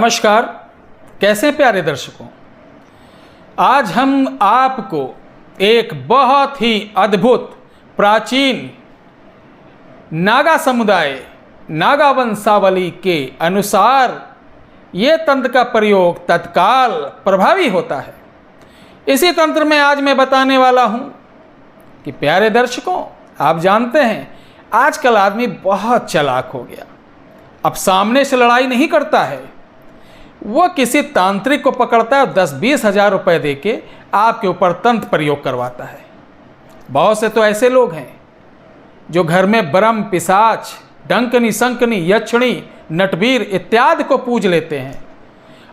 नमस्कार। कैसे प्यारे दर्शकों, आज हम आपको एक बहुत ही अद्भुत प्राचीन नागा समुदाय नागा वंशावली के अनुसार ये तंत्र का प्रयोग तत्काल प्रभावी होता है। इसी तंत्र में आज मैं बताने वाला हूँ कि प्यारे दर्शकों, आप जानते हैं आजकल आदमी बहुत चालाक हो गया। अब सामने से लड़ाई नहीं करता है, वो किसी तांत्रिक को पकड़ता है, 10-20 हज़ार रुपये दे के आपके ऊपर तंत्र प्रयोग करवाता है। बहुत से तो ऐसे लोग हैं जो घर में ब्रह्म, पिशाच, डंकनी, संकनी, यक्षिणी, नटवीर इत्यादि को पूज लेते हैं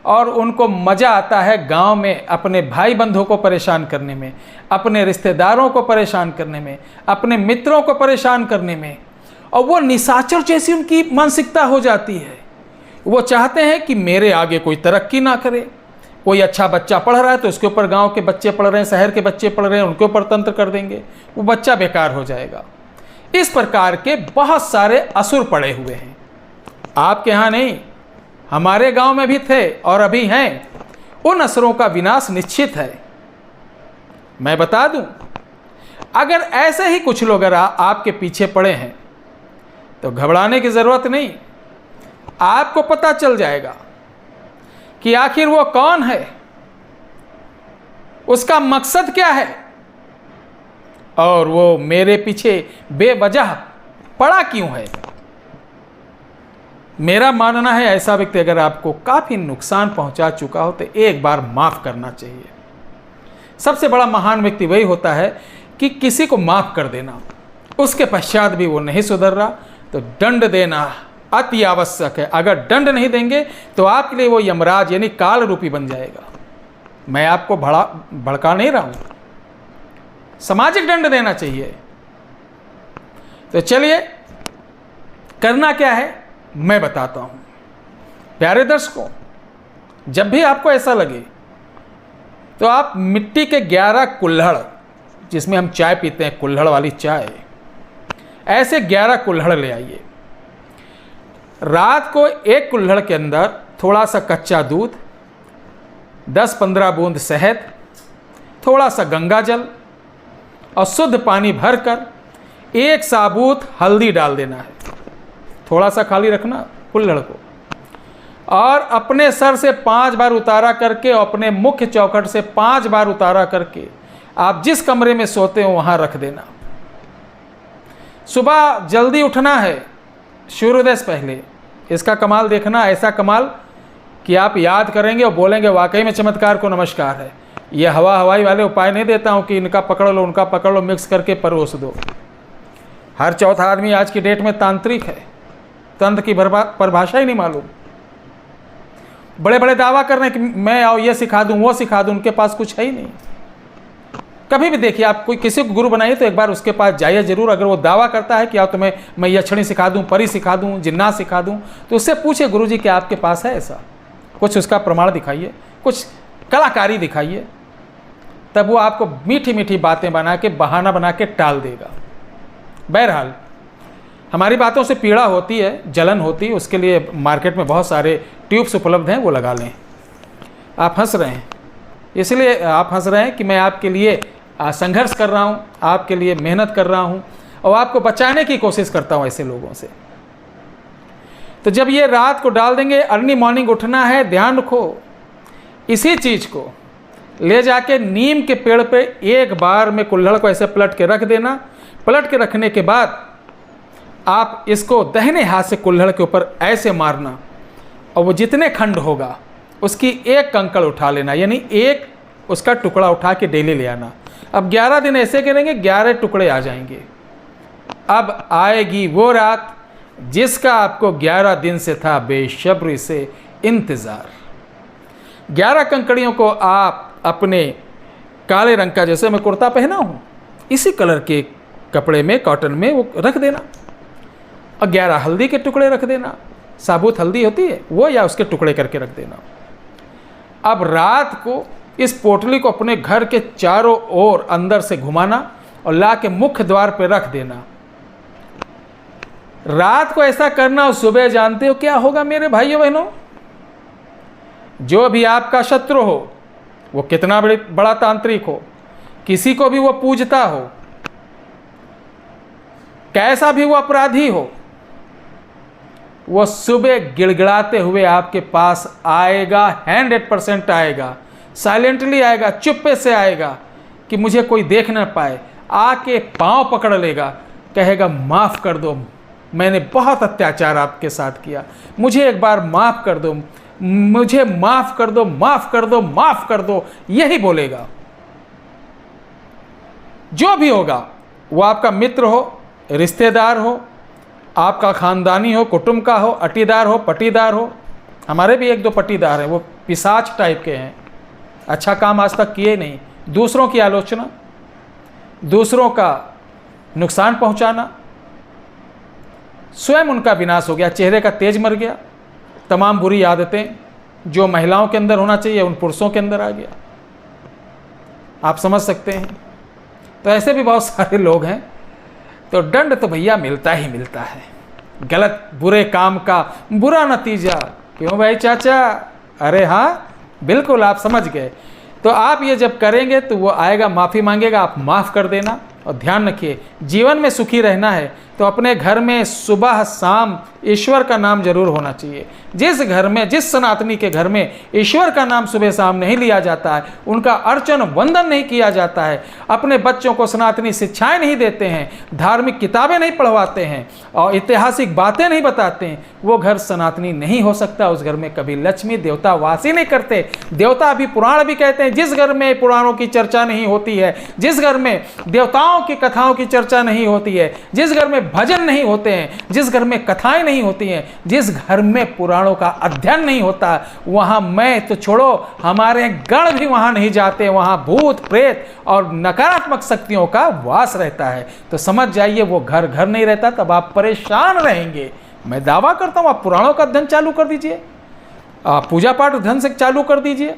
और उनको मज़ा आता है गांव में अपने भाई बंधुओं को परेशान करने में, अपने रिश्तेदारों को परेशान करने में, अपने मित्रों को परेशान करने में। और वो निशाचर जैसी उनकी मानसिकता हो जाती है। वो चाहते हैं कि मेरे आगे कोई तरक्की ना करे। कोई अच्छा बच्चा पढ़ रहा है तो उसके ऊपर गांव के बच्चे पढ़ रहे हैं, शहर के बच्चे पढ़ रहे हैं, उनके ऊपर तंत्र कर देंगे, वो बच्चा बेकार हो जाएगा। इस प्रकार के बहुत सारे असुर पड़े हुए हैं। आपके यहाँ नहीं, हमारे गांव में भी थे और अभी हैं। उन असुरों का विनाश निश्चित है। मैं बता दूं, अगर ऐसे ही कुछ लोग अगर आपके पीछे पड़े हैं तो घबराने की ज़रूरत नहीं। आपको पता चल जाएगा कि आखिर वो कौन है, उसका मकसद क्या है और वो मेरे पीछे बेवजह पड़ा क्यों है। मेरा मानना है ऐसा व्यक्ति अगर आपको काफ़ी नुकसान पहुंचा चुका हो तो एक बार माफ़ करना चाहिए। सबसे बड़ा महान व्यक्ति वही होता है कि किसी को माफ़ कर देना, उसके पश्चात भी वो नहीं सुधर रहा तो दंड देना अति आवश्यक है। अगर दंड नहीं देंगे तो आपके लिए वो यमराज यानी काल रूपी बन जाएगा। मैं आपको भड़का नहीं रहा हूँ, सामाजिक दंड देना चाहिए। तो चलिए, करना क्या है मैं बताता हूँ। प्यारे दर्शकों, जब भी आपको ऐसा लगे तो आप मिट्टी के 11 कुल्हड़, जिसमें हम चाय पीते हैं, कुल्हड़ वाली चाय, ऐसे 11 कुल्हड़ ले आइए। रात को एक कुल्हड़ के अंदर थोड़ा सा कच्चा दूध, 10-15 बूंद शहद, थोड़ा सा गंगा जल और शुद्ध पानी भरकर एक साबुत हल्दी डाल देना है। थोड़ा सा खाली रखना कुल्हड़ को, और अपने सर से 5 बार उतारा करके और अपने मुख्य चौखट से 5 बार उतारा करके आप जिस कमरे में सोते हो वहाँ रख देना। सुबह जल्दी उठना है, सूर्योदय से पहले। इसका कमाल देखना, ऐसा कमाल कि आप याद करेंगे और बोलेंगे वाकई में चमत्कार को नमस्कार है। ये हवाई वाले उपाय नहीं देता हूँ कि इनका पकड़ लो उनका पकड़ लो, मिक्स करके परोस दो। हर चौथा आदमी आज की डेट में तांत्रिक है, तंत्र की परिभाषा ही नहीं मालूम। बड़े बड़े दावा कर रहे हैं कि मैं आओ ये सिखा दूँ वो सिखा दूँ, उनके पास कुछ है ही नहीं। कभी भी देखिए, आप कोई किसी को गुरु बनाइए तो एक बार उसके पास जाइए जरूर। अगर वो दावा करता है कि आओ तुम्हें मैं यक्षिणी सिखा दूं, परी सिखा दूं, जिन्नात सिखा दूं, तो उससे पूछिए गुरु जी क्या आपके पास है ऐसा कुछ, उसका प्रमाण दिखाइए, कुछ कलाकारी दिखाइए। तब वो आपको मीठी मीठी बातें बना के, बहाना बना के टाल देगा। बहरहाल, हमारी बातों से पीड़ा होती है, जलन होती है, उसके लिए मार्केट में बहुत सारे ट्यूब्स उपलब्ध हैं, वो लगा लें। आप हंस रहे हैं, इसलिए आप हंस रहे हैं कि मैं आपके लिए संघर्ष कर रहा हूँ, आपके लिए मेहनत कर रहा हूँ और आपको बचाने की कोशिश करता हूँ ऐसे लोगों से। तो जब ये रात को डाल देंगे, अर्ली मॉर्निंग उठना है, ध्यान रखो, इसी चीज़ को ले जाके नीम के पेड़ पे एक बार में कुल्हड़ को ऐसे पलट के रख देना। पलट के रखने के बाद आप इसको दाहिने हाथ से कुल्हड़ के ऊपर ऐसे मारना और वो जितने खंड होगा उसकी एक कंकड़ उठा लेना, यानी एक उसका टुकड़ा उठा के डेली ले आना। अब 11 दिन ऐसे करेंगे, 11 टुकड़े आ जाएंगे। अब आएगी वो रात जिसका आपको 11 दिन से था बेसब्री से इंतज़ार। 11 कंकड़ियों को आप अपने काले रंग का, जैसे मैं कुर्ता पहना हूँ, इसी कलर के कपड़े में, कॉटन में वो रख देना और 11 हल्दी के टुकड़े रख देना। साबुत हल्दी होती है वो, या उसके टुकड़े करके रख देना। अब रात को इस पोटली को अपने घर के चारों ओर अंदर से घुमाना और ला के मुख्य द्वार पर रख देना। रात को ऐसा करना और सुबह जानते हो क्या होगा मेरे भाइयों बहनों? जो भी आपका शत्रु हो, वो कितना बड़ा तांत्रिक हो, किसी को भी वो पूजता हो, कैसा भी वो अपराधी हो, वो सुबह गिड़गिड़ाते हुए आपके पास आएगा, 100% आएगा, साइलेंटली आएगा, चुप्पे से आएगा कि मुझे कोई देख ना पाए, आके पांव पकड़ लेगा, कहेगा माफ़ कर दो, मैंने बहुत अत्याचार आपके साथ किया, मुझे एक बार माफ़ कर दो, मुझे माफ़ कर दो, माफ़ कर दो, माफ़ कर दो, यही बोलेगा। जो भी होगा, वो आपका मित्र हो, रिश्तेदार हो, आपका ख़ानदानी हो, कुटुंब का हो, अटीदार हो, पटीदार हो। हमारे भी 1-2 पटीदार हैं, वो पिशाच टाइप के हैं, अच्छा काम आज तक किए नहीं, दूसरों की आलोचना, दूसरों का नुकसान पहुंचाना, स्वयं उनका विनाश हो गया, चेहरे का तेज मर गया, तमाम बुरी आदतें जो महिलाओं के अंदर होना चाहिए उन पुरुषों के अंदर आ गया। आप समझ सकते हैं। तो ऐसे भी बहुत सारे लोग हैं। तो दंड तो भैया मिलता ही मिलता है, गलत बुरे काम का बुरा नतीजा। क्यों भाई चाचा? अरे हाँ बिल्कुल, आप समझ गए। तो आप ये जब करेंगे तो वो आएगा, माफ़ी मांगेगा, आप माफ़ कर देना। और ध्यान रखिए, जीवन में सुखी रहना है तो अपने घर में सुबह शाम ईश्वर का नाम जरूर होना चाहिए। जिस घर में, जिस सनातनी के घर में ईश्वर का नाम सुबह शाम नहीं लिया जाता है, उनका अर्चन वंदन नहीं किया जाता है, अपने बच्चों को सनातनी शिक्षाएं नहीं देते हैं, धार्मिक किताबें नहीं पढ़वाते हैं और ऐतिहासिक बातें नहीं बताते हैं, वो घर सनातनी नहीं हो सकता। उस घर में कभी लक्ष्मी देवता वास ही नहीं करते। देवता भी, पुराण भी कहते हैं, जिस घर में पुराणों की चर्चा नहीं होती है, जिस घर में देवताओं की कथाओं की चर्चा नहीं होती है, जिस घर में भजन नहीं होते हैं, जिस घर में कथाएं नहीं होती हैं, जिस घर में पुराणों का अध्ययन नहीं होता, वहां मैं तो छोड़ो, हमारे गण भी वहां नहीं जाते। वहां भूत प्रेत और नकारात्मक शक्तियों का वास रहता है। तो समझ जाइए, वो घर घर नहीं रहता, तब आप परेशान रहेंगे। मैं दावा करता हूं, आप पुराणों का अध्ययन चालू कर दीजिए, आप पूजा पाठ ढंग से चालू कर दीजिए,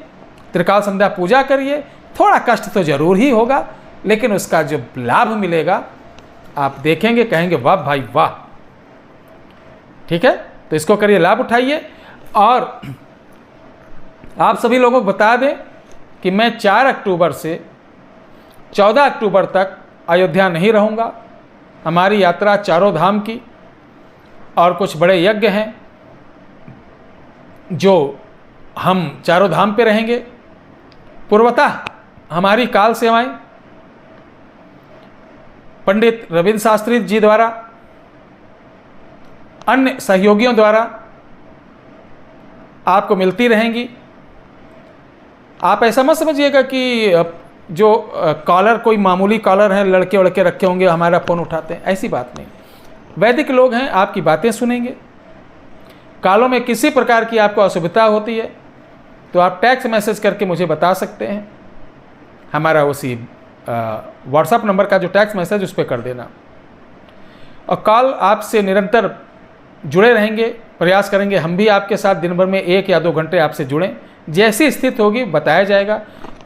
त्रिकाल संध्या पूजा करिए। थोड़ा कष्ट तो जरूर ही होगा, लेकिन उसका जो लाभ मिलेगा आप देखेंगे, कहेंगे वाह भाई वाह। ठीक है, तो इसको करिए, लाभ उठाइए। और आप सभी लोगों को बता दें कि मैं 4 अक्टूबर से 14 अक्टूबर तक अयोध्या नहीं रहूँगा। हमारी यात्रा चारों धाम की और कुछ बड़े यज्ञ हैं जो हम चारों धाम पे रहेंगे। पूर्वतः हमारी काल सेवाएं पंडित रविंद्र शास्त्री जी द्वारा, अन्य सहयोगियों द्वारा आपको मिलती रहेंगी। आप ऐसा मत समझिएगा कि जो कॉलर कोई मामूली कॉलर हैं, लड़के वड़के रखे होंगे हमारा फ़ोन उठाते हैं, ऐसी बात नहीं। वैदिक लोग हैं, आपकी बातें सुनेंगे। कालों में किसी प्रकार की आपको असुविधा होती है तो आप टेक्स्ट मैसेज करके मुझे बता सकते हैं। हमारा उसी व्हाट्सएप नंबर का जो टेक्स्ट मैसेज उस पर कर देना। और कॉल आपसे निरंतर जुड़े रहेंगे, प्रयास करेंगे हम भी आपके साथ दिन भर में 1 या 2 घंटे आपसे जुड़ें। जैसी स्थिति होगी बताया जाएगा।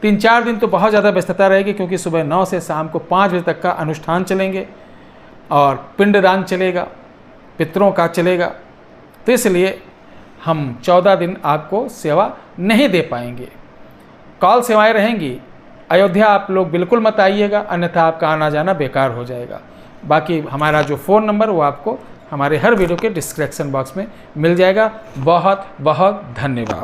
3-4 दिन तो बहुत ज़्यादा व्यस्तता रहेगी, क्योंकि सुबह 9 से शाम को 5 बजे तक का अनुष्ठान चलेंगे और पिंडदान चलेगा, पितरों का चलेगा। तो इसलिए हम 14 दिन आपको सेवा नहीं दे पाएंगे। कॉल सेवाएं रहेंगी। अयोध्या आप लोग बिल्कुल मत आइएगा, अन्यथा आपका आना जाना बेकार हो जाएगा। बाकी हमारा जो फ़ोन नंबर वो आपको हमारे हर वीडियो के डिस्क्रिप्शन बॉक्स में मिल जाएगा। बहुत बहुत धन्यवाद।